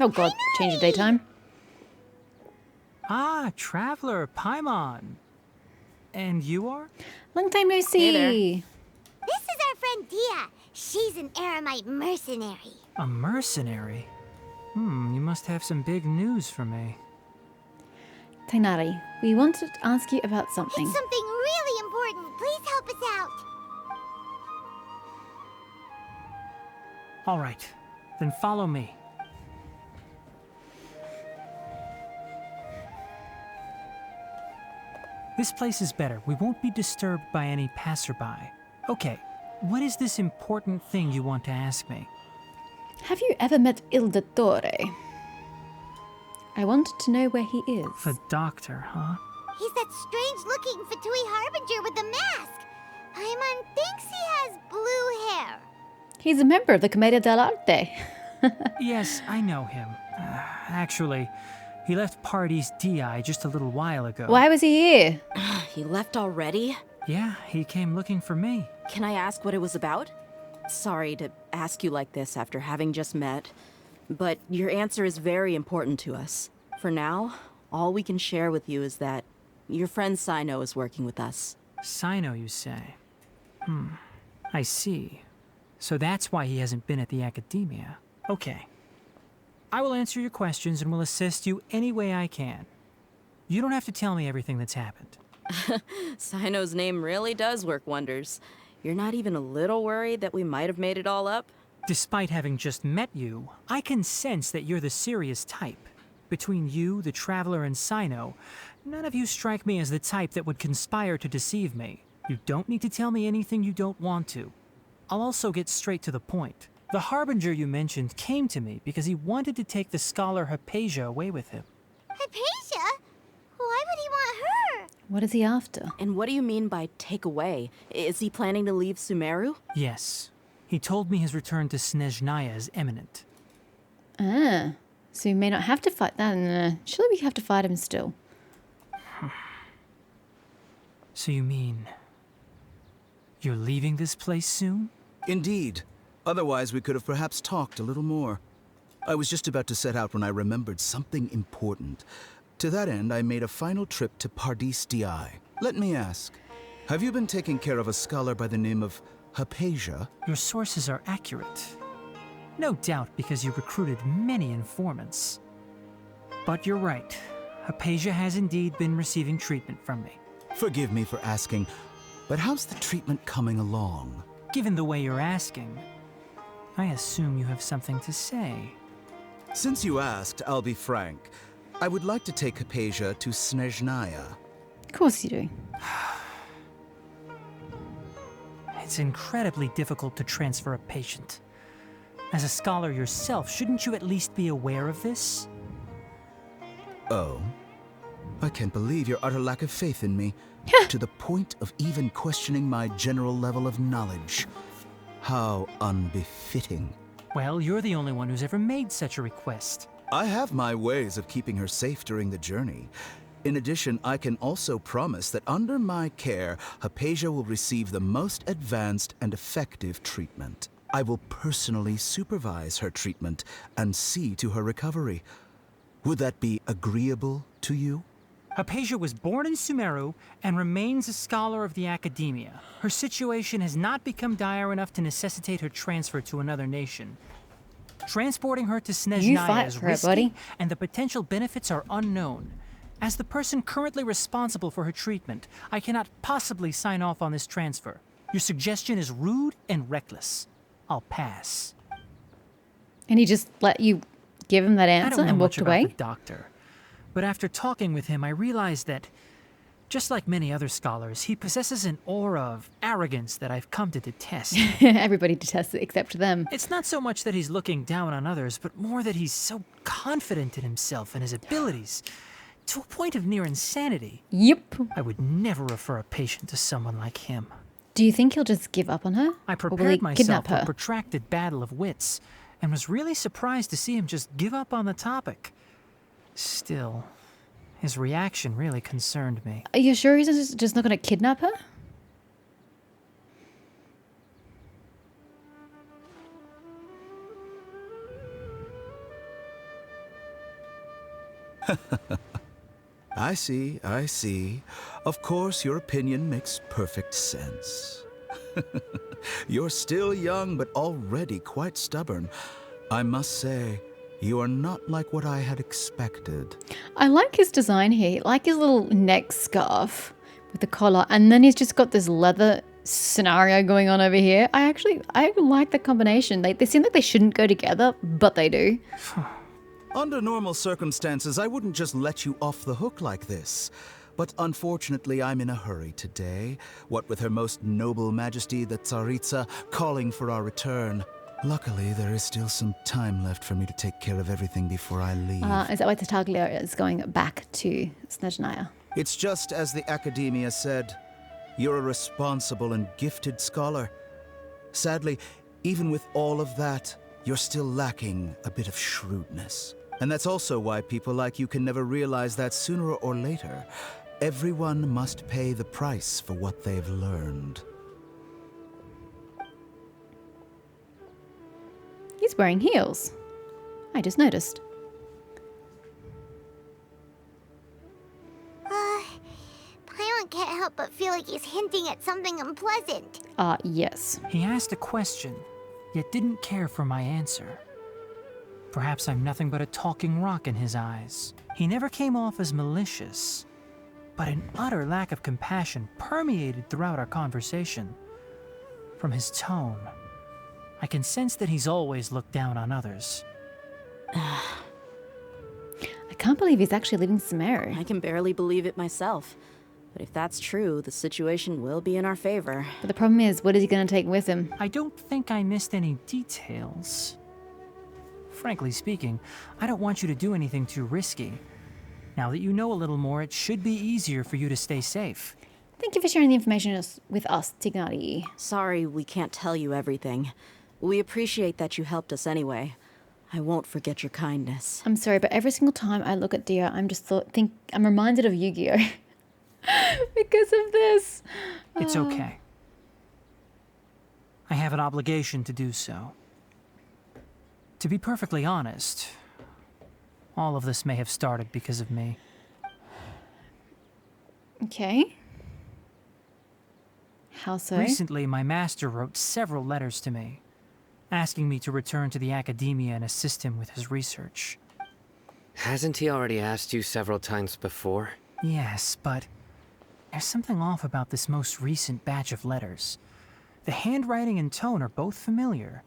Oh god, change the daytime. Ah, Traveler, Paimon. And you are? Long time no see. Hey there. This is our friend Dia. She's an Aramite mercenary. A mercenary? You must have some big news for me. Tainari, we wanted to ask you about something. It's something really important. Please help us out. All right, then follow me. This place is better. We won't be disturbed by any passerby. Okay, what is this important thing you want to ask me? Have you ever met Il Dottore? I wanted to know where he is. The doctor, huh? He's that strange-looking Fatui Harbinger with the mask. Paimon thinks he has blue hair. He's a member of the Commedia dell'arte. Yes, I know him. Actually, he left Party's DI just a little while ago. Why was he here? He left already? Yeah, he came looking for me. Can I ask what it was about? Sorry to ask you like this after having just met, but your answer is very important to us. For now, all we can share with you is that your friend Sino is working with us. Sino, you say? I see. So that's why he hasn't been at the academia. Okay. I will answer your questions and will assist you any way I can. You don't have to tell me everything that's happened. Sino's name really does work wonders. You're not even a little worried that we might have made it all up? Despite having just met you, I can sense that you're the serious type. Between you, the Traveler, and Sino, none of you strike me as the type that would conspire to deceive me. You don't need to tell me anything you don't want to. I'll also get straight to the point. The Harbinger you mentioned came to me because he wanted to take the scholar Hypatia away with him. Hypatia? Why would he want her? What is he after? And what do you mean by take away? Is he planning to leave Sumeru? Yes. He told me his return to Snezhnaya is imminent. Ah, so we may not have to fight that. Surely we have to fight him still. So you mean... you're leaving this place soon? Indeed. Otherwise, we could have perhaps talked a little more. I was just about to set out when I remembered something important. To that end, I made a final trip to Pardis DI. Let me ask, have you been taking care of a scholar by the name of Hypatia? Your sources are accurate. No doubt because you recruited many informants. But you're right. Hypatia has indeed been receiving treatment from me. Forgive me for asking, but how's the treatment coming along? Given the way you're asking, I assume you have something to say. Since you asked, I'll be frank. I would like to take Hypatia to Snezhnaya. Of course you do. It's incredibly difficult to transfer a patient. As a scholar yourself, shouldn't you at least be aware of this? Oh? I can't believe your utter lack of faith in me, to the point of even questioning my general level of knowledge. How unbefitting. Well, you're the only one who's ever made such a request. I have my ways of keeping her safe during the journey. In addition, I can also promise that under my care, Hypatia will receive the most advanced and effective treatment. I will personally supervise her treatment and see to her recovery. Would that be agreeable to you? Hypatia was born in Sumeru and remains a scholar of the academia. Her situation has not become dire enough to necessitate her transfer to another nation. Transporting her to You Snezhnaya fight is for it, risky, buddy. and the potential benefits are unknown. As the person currently responsible for her treatment, I cannot possibly sign off on this transfer. Your suggestion is rude and reckless. I'll pass. And he just let you give him that I answer don't know and much walked about away? the doctor, but after talking with him, I realized that, just like many other scholars, he possesses an aura of arrogance that I've come to detest. Everybody detests it except them. It's not so much that he's looking down on others, but more that he's so confident in himself and his abilities, to a point of near insanity. Yep. I would never refer a patient to someone like him. Do you think he'll just give up on her? I Or will he prepared myself kidnap for a her? protracted battle of wits, and was really surprised to see him just give up on the topic. Still, his reaction really concerned me. Are you sure he's just not going to kidnap her? I see, I see. Of course, your opinion makes perfect sense. You're still young, but already quite stubborn. I must say, you are not like what I had expected. I like his design here. I like his little neck scarf with the collar. And then he's just got this leather scenario going on over here. I like the combination. They seem like they shouldn't go together, but they do. Under normal circumstances, I wouldn't just let you off the hook like this. But unfortunately, I'm in a hurry today. What with Her Most Noble Majesty, the Tsaritsa, calling for our return. Luckily, there is still some time left for me to take care of everything before I leave. Is that why Tartaglia is going back to Snezhnaya? It's just as the Academia said. You're a responsible and gifted scholar. Sadly, even with all of that, you're still lacking a bit of shrewdness. And that's also why people like you can never realize that sooner or later, everyone must pay the price for what they've learned. He's wearing heels. I just noticed. Paimon can't help but feel like he's hinting at something unpleasant. Yes. He asked a question, yet didn't care for my answer. Perhaps I'm nothing but a talking rock in his eyes. He never came off as malicious, but an utter lack of compassion permeated throughout our conversation. From his tone, I can sense that he's always looked down on others. I can't believe he's actually leaving Sumeru. I can barely believe it myself. But if that's true, the situation will be in our favor. But the problem is, what is he going to take with him? I don't think I missed any details. Frankly speaking, I don't want you to do anything too risky. Now that you know a little more, it should be easier for you to stay safe. Thank you for sharing the information with us, Tignari. Sorry we can't tell you everything. We appreciate that you helped us anyway. I won't forget your kindness. I'm sorry, but every single time I look at Dia, I'm reminded of Yu-Gi-Oh! Because of this. It's okay. I have an obligation to do so. To be perfectly honest, all of this may have started because of me. Okay. How so? Recently, my master wrote several letters to me, asking me to return to the Academia and assist him with his research. Hasn't he already asked you several times before? Yes, but there's something off about this most recent batch of letters. The handwriting and tone are both familiar,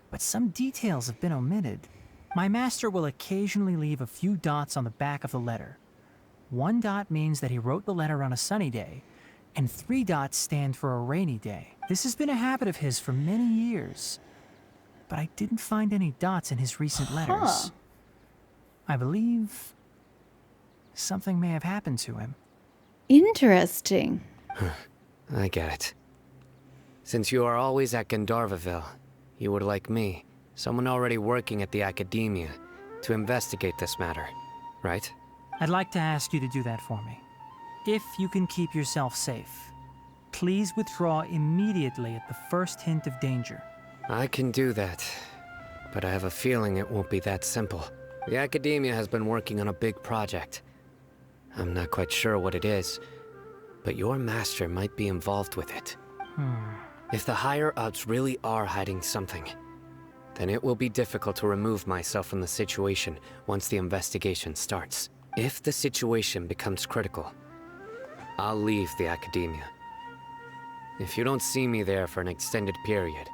but some details have been omitted. My master will occasionally leave a few dots on the back of the letter. 1 dot means that he wrote the letter on a sunny day, and 3 dots stand for a rainy day. This has been a habit of his for many years, but I didn't find any dots in his recent letters. I believe something may have happened to him. Interesting. I get it. Since you are always at Gandharvaville, you would like me, someone already working at the Academia, to investigate this matter, right? I'd like to ask you to do that for me. If you can keep yourself safe, please withdraw immediately at the first hint of danger. I can do that, but I have a feeling it won't be that simple. The Academia has been working on a big project. I'm not quite sure what it is, but your master might be involved with it. If the higher-ups really are hiding something, then it will be difficult to remove myself from the situation once the investigation starts. If the situation becomes critical, I'll leave the Academia. If you don't see me there for an extended period,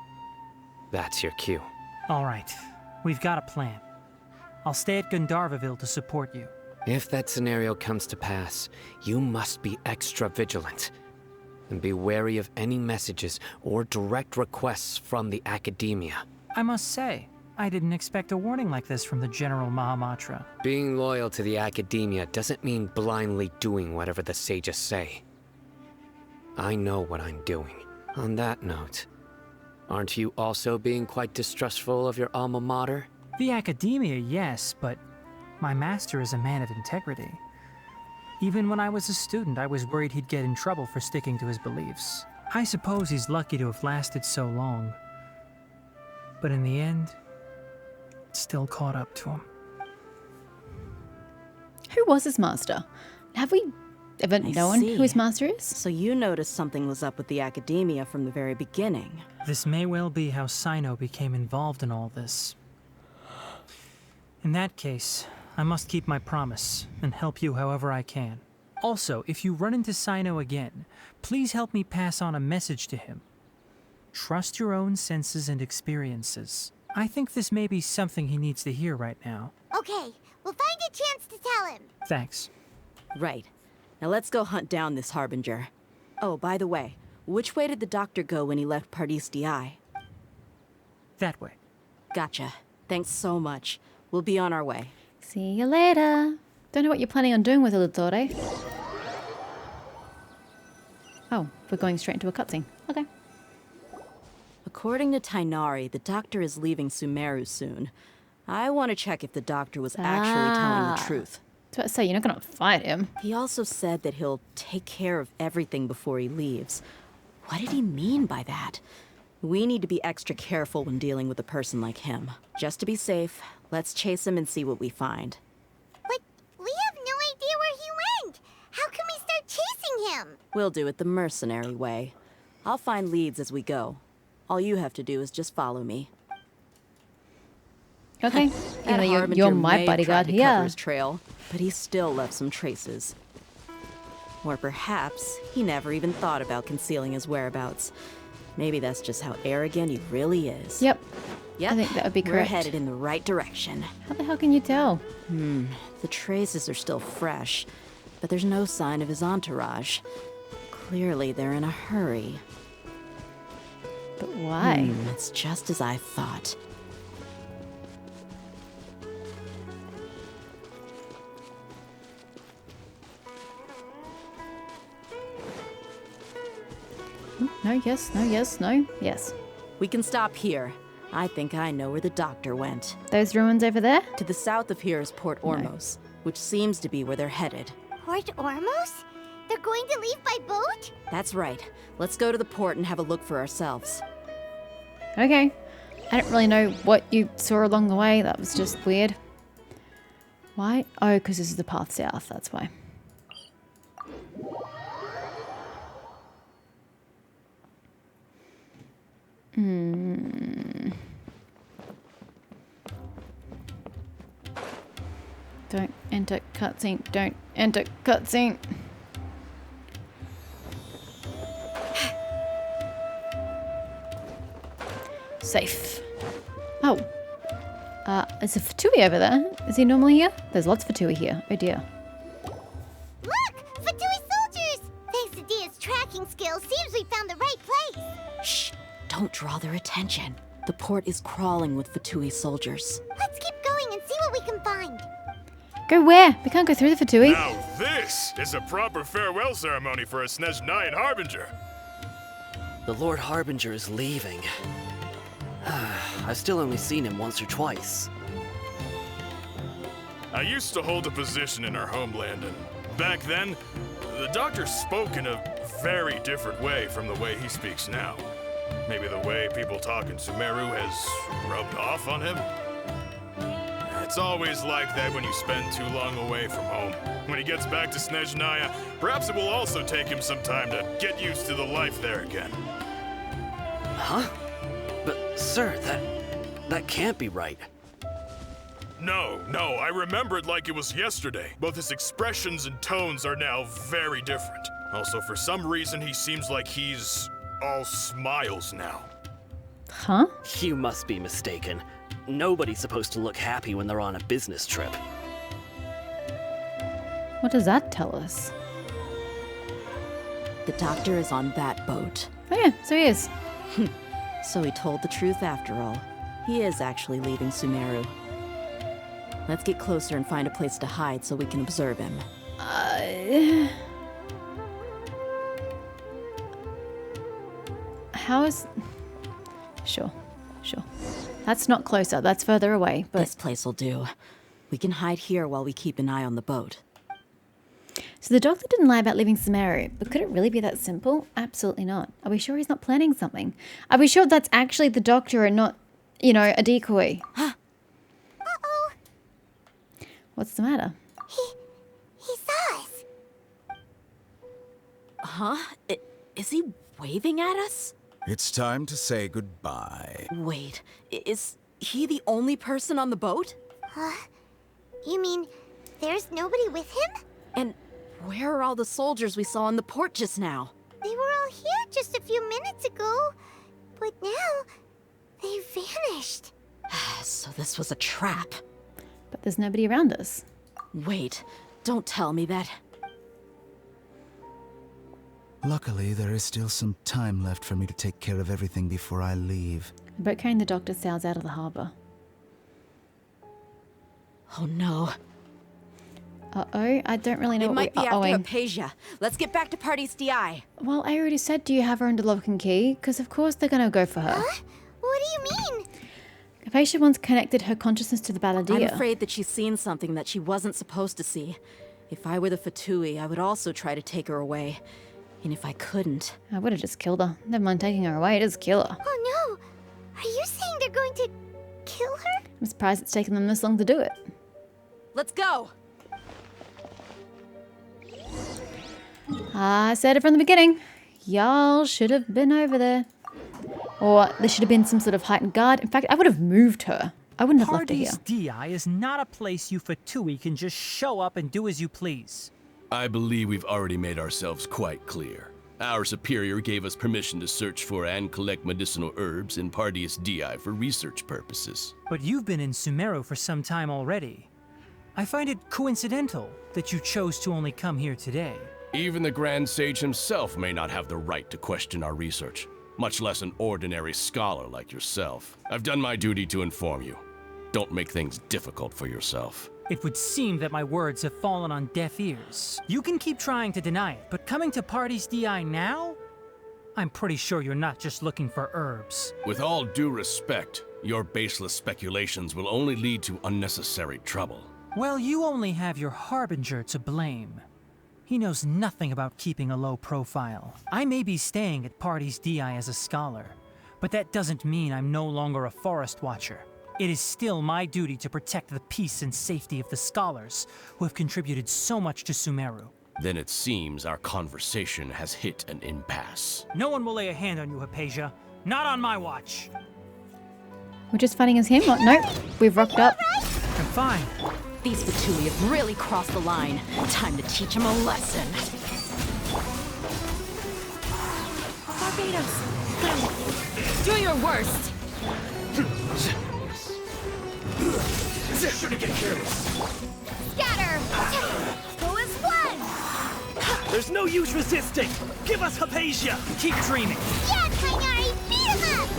that's your cue. All right, we've got a plan. I'll stay at Gandharvaville to support you. If that scenario comes to pass, you must be extra vigilant. And be wary of any messages or direct requests from the Academia. I must say, I didn't expect a warning like this from the General Mahamatra. Being loyal to the Academia doesn't mean blindly doing whatever the sages say. I know what I'm doing. On that note, aren't you also being quite distrustful of your alma mater? The Academia, yes, but my master is a man of integrity. Even when I was a student, I was worried he'd get in trouble for sticking to his beliefs. I suppose he's lucky to have lasted so long. But in the end, it still caught up to him. Who was his master? Have we ever known who his see. master is? So you noticed something was up with the academia from the very beginning. This may well be how Sino became involved in all this. In that case, I must keep my promise and help you however I can. Also, if you run into Sino again, please help me pass on a message to him. Trust your own senses and experiences. I think this may be something he needs to hear right now. Okay, we'll find a chance to tell him. Thanks. Right. Now let's go hunt down this Harbinger. Oh, by the way, which way did the doctor go when he left Pardis Di? That way. Gotcha. Thanks so much. We'll be on our way. See you later. Don't know what you're planning on doing with it, Dottore. Oh, we're going straight into a cutscene. Okay. According to Tainari, the doctor is leaving Sumeru soon. I want to check if the doctor was actually telling the truth. So I say, you're not going to fight him. He also said that he'll take care of everything before he leaves. What did he mean by that? We need to be extra careful when dealing with a person like him. Just to be safe, let's chase him and see what we find. But we have no idea where he went. How can we start chasing him? We'll do it the mercenary way. I'll find leads as we go. All you have to do is just follow me. Okay. You That know, you're Harbinger my may have bodyguard tried to cover here. his trail, but he still left some traces. Or perhaps he never even thought about concealing his whereabouts. Maybe that's just how arrogant he really is. Yep. Yep, I think that would be we're correct. headed in the right direction. How the hell can you tell? The traces are still fresh, but there's no sign of his entourage. Clearly, they're in a hurry. But why? It's just as I thought. No, yes, no, yes, no, yes. We can stop here. I think I know where the doctor went. Those ruins over there? To the south of here is Port Ormos, which seems to be where they're headed. Port Ormos? They're going to leave by boat? That's right. Let's go to the port and have a look for ourselves. Okay. I don't really know what you saw along the way. That was just weird. Why? Oh, because this is the path south. That's why. Don't enter cutscene. Don't enter cutscene. Safe. Oh. Is a Fatui over there? Is he normally here? There's lots of Fatui here. Oh dear. Look! Fatui soldiers! Thanks to Dia's tracking skills, seems we found the right place. Shh! Don't draw their attention. The port is crawling with Fatui soldiers. Let's keep going and see what we can find. Go where? We can't go through the Fatui. Now this is a proper farewell ceremony for a Snezhnayan Harbinger. The Lord Harbinger is leaving. I've still only seen him once or twice. I used to hold a position in our homeland, and back then, the doctor spoke in a very different way from the way he speaks now. Maybe the way people talk in Sumeru has rubbed off on him? It's always like that when you spend too long away from home. When he gets back to Snezhnaya, perhaps it will also take him some time to get used to the life there again. Huh? But, sir, that can't be right. No, I remember it like it was yesterday. Both his expressions and tones are now very different. Also, for some reason, he seems like he's all smiles now. Huh? You must be mistaken. Nobody's supposed to look happy when they're on a business trip. What does that tell us? The doctor is on that boat. Oh yeah, so he is. So he told the truth after all. He is actually leaving Sumeru. Let's get closer and find a place to hide so we can observe him. How is... Sure. That's not closer, that's further away, but... This place will do. We can hide here while we keep an eye on the boat. So the doctor didn't lie about leaving Sumeru, but could it really be that simple? Absolutely not. Are we sure he's not planning something? Are we sure that's actually the doctor and not, you know, a decoy? Uh-oh. What's the matter? Huh? Is he waving at us? It's time to say goodbye. Wait, is he the only person on the boat? You mean there's nobody with him? And where are all the soldiers we saw in the port just now? They were all here just a few minutes ago, but now they vanished. So this was a trap. But there's nobody around us. Wait, don't tell me that. Luckily, there is still some time left for me to take care of everything before I leave. A boat carrying the doctor sails out of the harbour. Oh no. Uh-oh, I don't really know It what might be we're after uh-ohing. Hypatia. Let's get back to Party's DI. Well, I already said, do you have her under lock and key? Because of course they're going to go for her. What do you mean? Hypatia once connected her consciousness to the Balladeer. I'm afraid that she's seen something that she wasn't supposed to see. If I were the Fatui, I would also try to take her away. And if I couldn't... I would have just killed her. Never mind taking her away, just kill her. Oh no! Are you saying they're going to kill her? I'm surprised it's taken them this long to do it. Let's go! I said it from the beginning. Y'all should have been over there. Or there should have been some sort of heightened guard. In fact, I would have moved her. I wouldn't have left her here. Party's DI is not a place you Fatui can just show up and do as you please. I believe we've already made ourselves quite clear. Our superior gave us permission to search for and collect medicinal herbs in Pardius DI for research purposes. But you've been in Sumeru for some time already. I find it coincidental that you chose to only come here today. Even the Grand Sage himself may not have the right to question our research, much less an ordinary scholar like yourself. I've done my duty to inform you. Don't make things difficult for yourself. It would seem that my words have fallen on deaf ears. You can keep trying to deny it, but coming to Party's DI now? I'm pretty sure you're not just looking for herbs. With all due respect, your baseless speculations will only lead to unnecessary trouble. Well, you only have your Harbinger to blame. He knows nothing about keeping a low profile. I may be staying at Party's DI as a scholar, but that doesn't mean I'm no longer a forest watcher. It is still my duty to protect the peace and safety of the scholars who have contributed so much to Sumeru. Then it seems our conversation has hit an impasse. No one will lay a hand on you, Hypatia. Not on my watch. We're just fighting as him? What? Nope. We've rocked up. I'm fine. These Fatui have really crossed the line. Time to teach them a lesson. Barbados! Do your worst! Shouldn't get careless. Scatter! Go as one! There's no use resisting! Give us Hypatia! Keep dreaming. Yeah, Kainari, beat him up!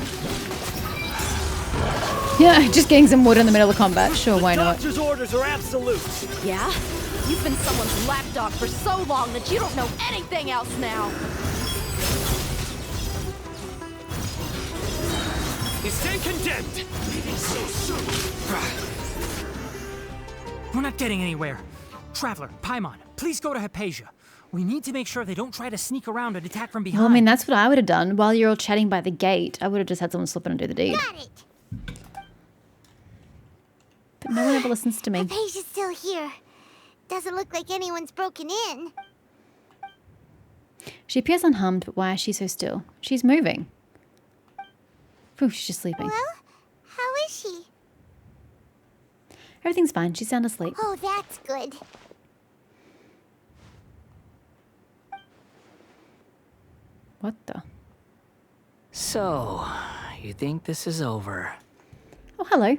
Yeah, just getting some wood in the middle of combat. Sure, why not? Doctor's orders are absolute! Yeah? You've been someone's lapdog for so long that you don't know anything else now! You stand condemned! We're not getting anywhere. Traveler, Paimon, please go to Hypatia. We need to make sure they don't try to sneak around and attack from behind. Well, I mean, that's what I would have done. While you're all chatting by the gate, I would have just had someone slip in and do the deed. Got it! But no one ever listens to me. Hypatia's still here. Doesn't look like anyone's broken in. She appears unharmed, but why is she so still? She's moving. Phew, she's just sleeping. Well, how is she? Everything's fine. She's sound asleep. Oh, that's good. What the? So, you think this is over? Oh, hello.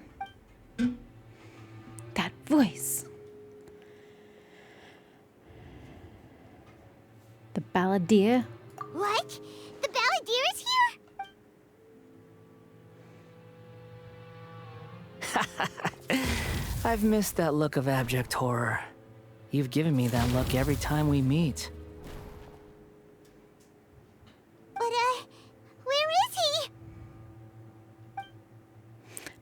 That voice. The Balladeer. What? The Balladeer is here? I've missed that look of abject horror. You've given me that look every time we meet. But, where is he?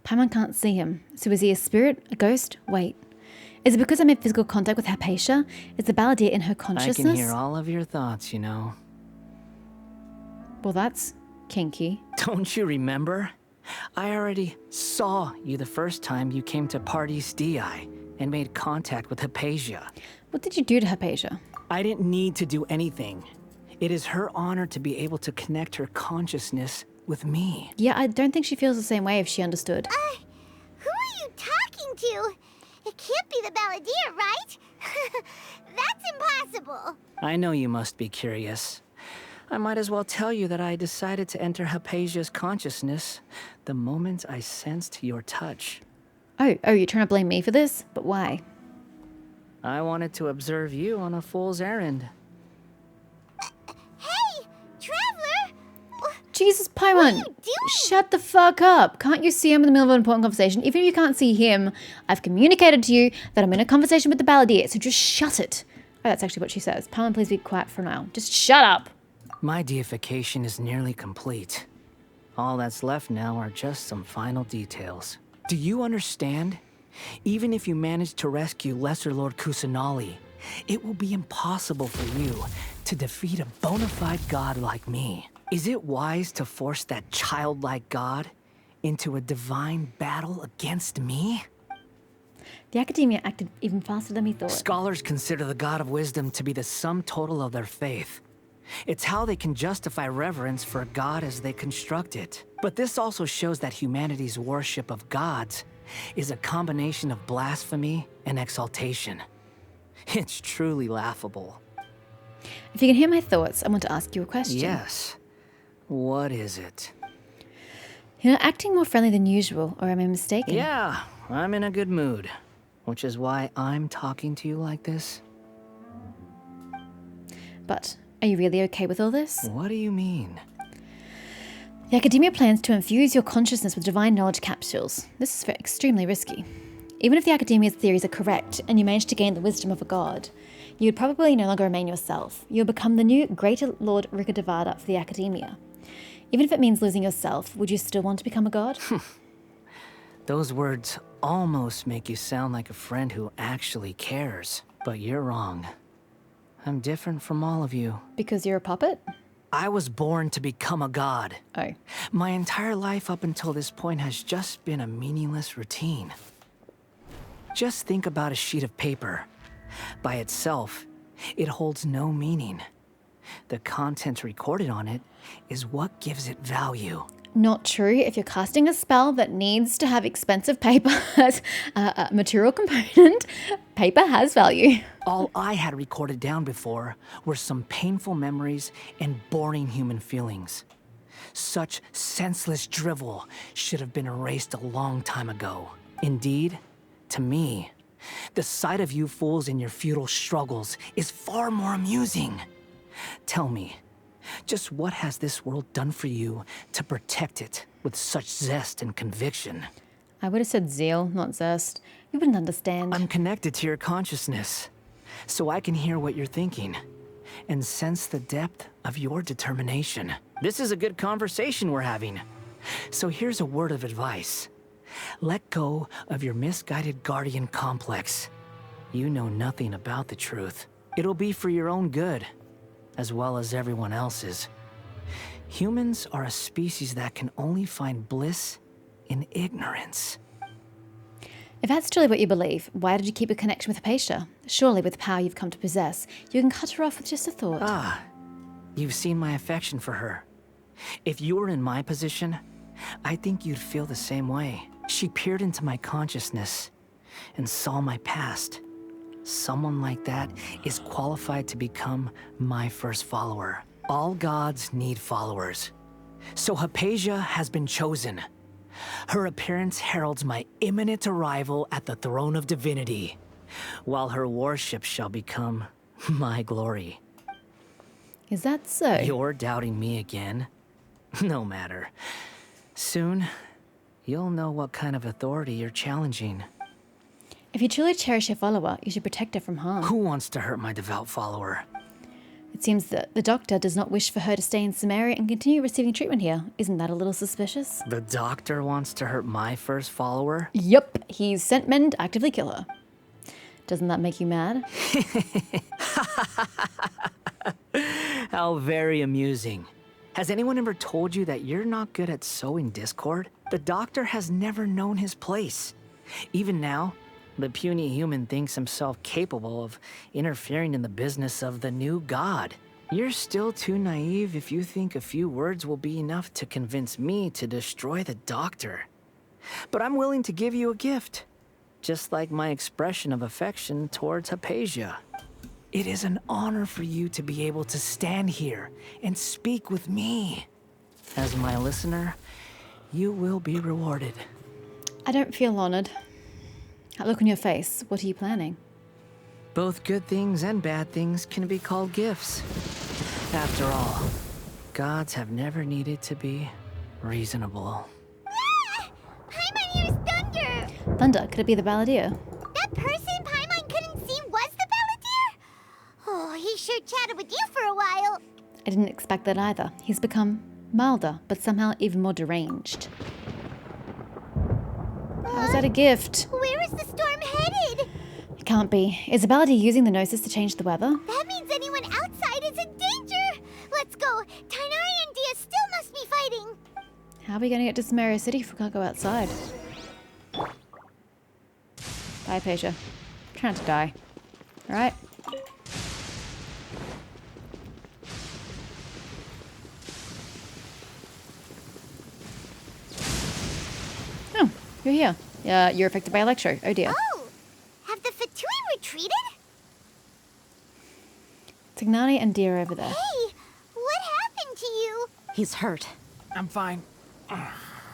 Paimon can't see him. So is he a spirit? A ghost? Wait. Is it because I'm in physical contact with Hypatia? Is the Balladeer in her consciousness? I can hear all of your thoughts, you know. Well, that's kinky. Don't you remember? I already saw you the first time you came to Party's DI and made contact with Hypatia. What did you do to Hypatia? I didn't need to do anything. It is her honor to be able to connect her consciousness with me. Yeah, I don't think she feels the same way if she understood. Who are you talking to? It can't be the Balladeer, right? That's impossible. I know you must be curious. I might as well tell you that I decided to enter Hypatia's consciousness the moment I sensed your touch. Oh, you're trying to blame me for this? But why? I wanted to observe you on a fool's errand. Hey, Traveler! Jesus, Paimon! What are you doing? Shut the fuck up! Can't you see I'm in the middle of an important conversation? Even if you can't see him, I've communicated to you that I'm in a conversation with the Balladeer, so just shut it. Oh, that's actually what she says. Paimon, please be quiet for now. Just shut up! My deification is nearly complete. All that's left now are just some final details. Do you understand? Even if you manage to rescue Lesser Lord Kusanali, it will be impossible for you to defeat a bona fide god like me. Is it wise to force that childlike god into a divine battle against me? The Academia acted even faster than we thought. Scholars consider the god of wisdom to be the sum total of their faith. It's how they can justify reverence for a god as they construct it. But this also shows that humanity's worship of gods is a combination of blasphemy and exaltation. It's truly laughable. If you can hear my thoughts, I want to ask you a question. Yes. What is it? You're not acting more friendly than usual, or am I mistaken? Yeah, I'm in a good mood. Which is why I'm talking to you like this. But are you really okay with all this? What do you mean? The Academia plans to infuse your consciousness with divine knowledge capsules. This is extremely risky. Even if the Academia's theories are correct, and you manage to gain the wisdom of a god, you would probably no longer remain yourself. You'll become the new Greater Lord Rikadevada for the Academia. Even if it means losing yourself, would you still want to become a god? Those words almost make you sound like a friend who actually cares. But you're wrong. I'm different from all of you. Because you're a puppet? I was born to become a god. Oh. My entire life up until this point has just been a meaningless routine. Just think about a sheet of paper. By itself, it holds no meaning. The content recorded on it is what gives it value. Not true. If you're casting a spell that needs to have expensive paper as a material component, paper has value. All I had recorded down before were some painful memories and boring human feelings. Such senseless drivel should have been erased a long time ago. Indeed, to me, the sight of you fools in your futile struggles is far more amusing. Tell me, just what has this world done for you to protect it with such zest and conviction? I would have said zeal, not zest. You wouldn't understand. I'm connected to your consciousness, so I can hear what you're thinking and sense the depth of your determination. This is a good conversation we're having. So here's a word of advice. Let go of your misguided guardian complex. You know nothing about the truth. It'll be for your own good, as well as everyone else's. Humans are a species that can only find bliss in ignorance. If that's truly what you believe, why did you keep a connection with Hypatia? Surely with the power you've come to possess, you can cut her off with just a thought. Ah, you've seen my affection for her. If you were in my position, I think you'd feel the same way. She peered into my consciousness and saw my past. Someone like that is qualified to become my first follower. All gods need followers. So Hypatia has been chosen. Her appearance heralds my imminent arrival at the throne of divinity, while her worship shall become my glory. Is that so? You're doubting me again? No matter. Soon, you'll know what kind of authority you're challenging. If you truly cherish your follower, you should protect her from harm. Who wants to hurt my devout follower? It seems that the doctor does not wish for her to stay in Samaria and continue receiving treatment here. Isn't that a little suspicious? The doctor wants to hurt my first follower? Yup, he's sent men to actively kill her. Doesn't that make you mad? How very amusing. Has anyone ever told you that you're not good at sowing discord? The doctor has never known his place. Even now, the puny human thinks himself capable of interfering in the business of the new god. You're still too naive if you think a few words will be enough to convince me to destroy the Doctor. But I'm willing to give you a gift, just like my expression of affection towards Hypatia. It is an honor for you to be able to stand here and speak with me. As my listener, you will be rewarded. I don't feel honored. That look on your face. What are you planning? Both good things and bad things can be called gifts. After all, gods have never needed to be reasonable. Ah! Paimon hears thunder! Thunder, could it be the Balladeer? That person Paimon couldn't see was the Balladeer? Oh, he sure chatted with you for a while. I didn't expect that either. He's become milder, but somehow even more deranged. How's that a gift? Where is the storm headed? It can't be. Is the Balladeer using the Gnosis to change the weather? That means anyone outside is in danger. Let's go. Tainari and Dia still must be fighting. How are we going to get to Sumeru City if we can't go outside? Bye, Hypatia. Trying to die. Alright? Oh, you're here. You're affected by Electro. Oh dear. Oh, have the Fatui retreated? Tignani and Deer over there. Hey, what happened to you? He's hurt. I'm fine.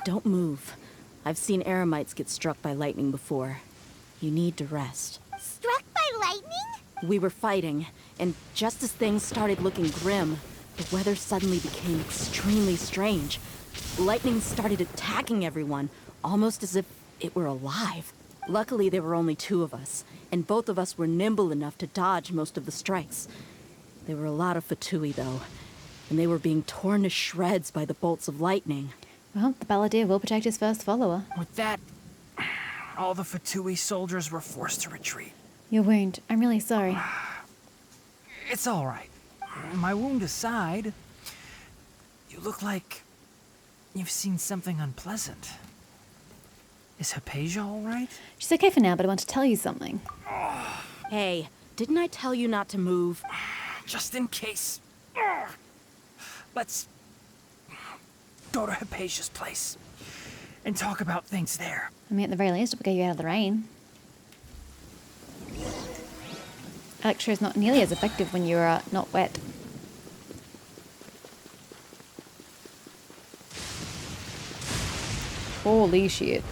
Don't move. I've seen eremites get struck by lightning before. You need to rest. Struck by lightning? We were fighting, and just as things started looking grim, the weather suddenly became extremely strange. Lightning started attacking everyone, almost as if it were alive. Luckily, there were only two of us, and both of us were nimble enough to dodge most of the strikes. There were a lot of Fatui, though, and they were being torn to shreds by the bolts of lightning. Well, the Balladeer will protect his first follower. With that, all the Fatui soldiers were forced to retreat. Your wound. I'm really sorry. It's all right. My wound aside, you look like you've seen something unpleasant. Is Hypatia all right? She's okay for now, but I want to tell you something. Hey, didn't I tell you not to move? Just in case. Let's go to Hypatia's place and talk about things there. I mean, at the very least, it'll get you out of the rain. Electro is not nearly as effective when you're not wet. Holy shit.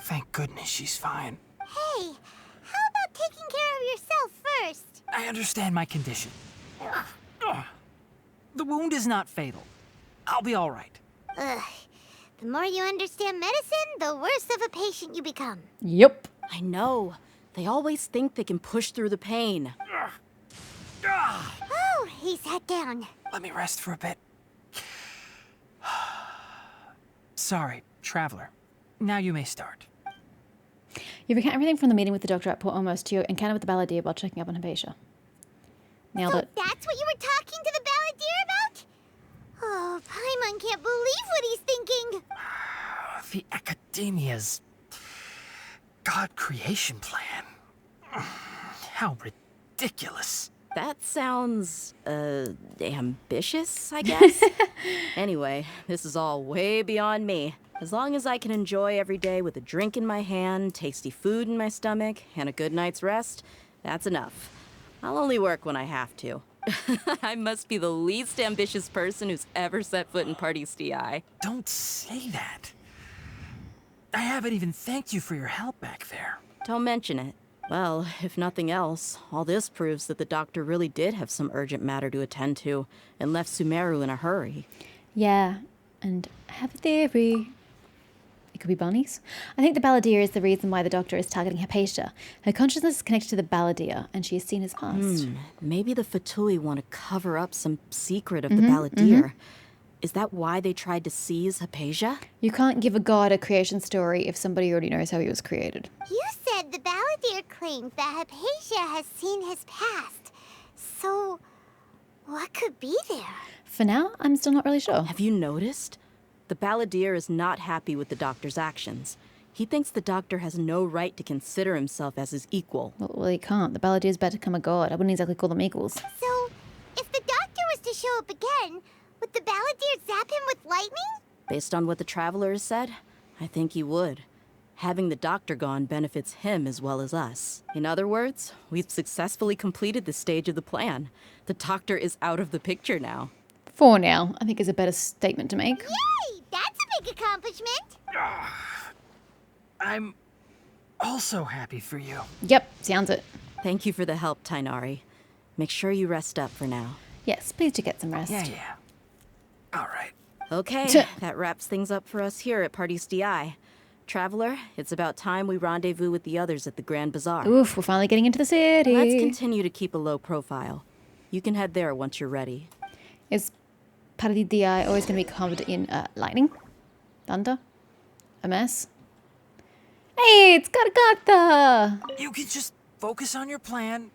Thank goodness she's fine. Hey, how about taking care of yourself first? I understand my condition. The wound is not fatal. I'll be all right. Ugh. The more you understand medicine, the worse of a patient you become. Yep. I know. They always think they can push through the pain. Oh, he sat down. Let me rest for a bit. Sorry, traveler. Now you may start. You recount everything from the meeting with the doctor at Port Almost to your encounter with the Balladeer while checking up on Hypatia. Nailed So it. that's what you were talking to the Balladeer about? Oh, Paimon can't believe what he's thinking. The Academia's God creation plan. How ridiculous. That sounds, ambitious, I guess? Anyway, this is all way beyond me. As long as I can enjoy every day with a drink in my hand, tasty food in my stomach, and a good night's rest, that's enough. I'll only work when I have to. I must be the least ambitious person who's ever set foot in Party's DI. Don't say that. I haven't even thanked you for your help back there. Don't mention it. Well, if nothing else, all this proves that the doctor really did have some urgent matter to attend to and left Sumeru in a hurry. Yeah, and I have a theory. It could be bunnies. I think the Balladeer is the reason why the doctor is targeting Hypatia. Her consciousness is connected to the Balladeer, and she has seen his past. Maybe the Fatui want to cover up some secret of the Balladeer. Is that why they tried to seize Hypatia? You can't give a god a creation story if somebody already knows how he was created. You said the Balladeer claims that Hypatia has seen his past. So, what could be there? For now, I'm still not really sure. Have you noticed? The Balladeer is not happy with the doctor's actions. He thinks the doctor has no right to consider himself as his equal. Well, he can't. The Balladeer's about to become a god. I wouldn't exactly call them equals. So, if the doctor was to show up again, would the Balladeer zap him with lightning? Based on what the Traveler has said, I think he would. Having the doctor gone benefits him as well as us. In other words, we've successfully completed this stage of the plan. The doctor is out of the picture now. For now, I think is a better statement to make. Yay! That's a big accomplishment! I'm also happy for you. Yep, sounds it. Thank you for the help, Tainari. Make sure you rest up for now. Yes, please do get some rest. Yeah. All right. Okay, that wraps things up for us here at Party's DI. Traveler, it's about time we rendezvous with the others at the Grand Bazaar. Oof, we're finally getting into the city. Let's continue to keep a low profile. You can head there once you're ready. Is Party DI always going to be covered in lightning? Thunder? A mess? Hey, it's Garganta! You can just focus on your plan.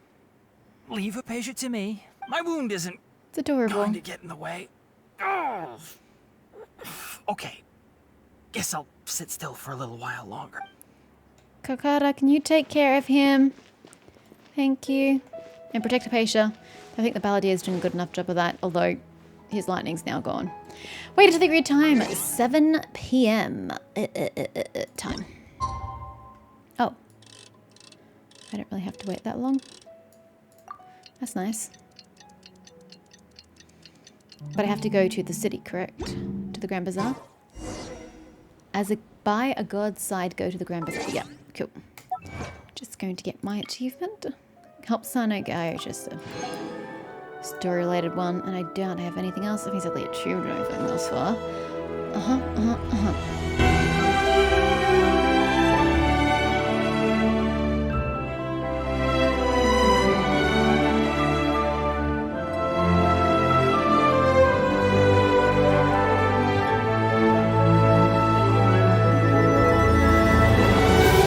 Leave Hypatia to me. My wound isn't It's adorable. going to get in the way. Oh. Okay. Guess I'll sit still for a little while longer. Kakara, can you take care of him? Thank you. And protect Hypatia. I think the Balladeer is doing a good enough job of that, although his lightning's now gone. Wait until the agreed time, 7 p.m. Time. Oh. I don't really have to wait that long. That's nice. But I have to go to the city, correct? To the Grand Bazaar? By a god's side, go to the Grand Bazaar. Yeah, cool. Just going to get my achievement. Help Sano Guy, just a story-related one, and I don't have anything else. I've exactly achieved anything else far.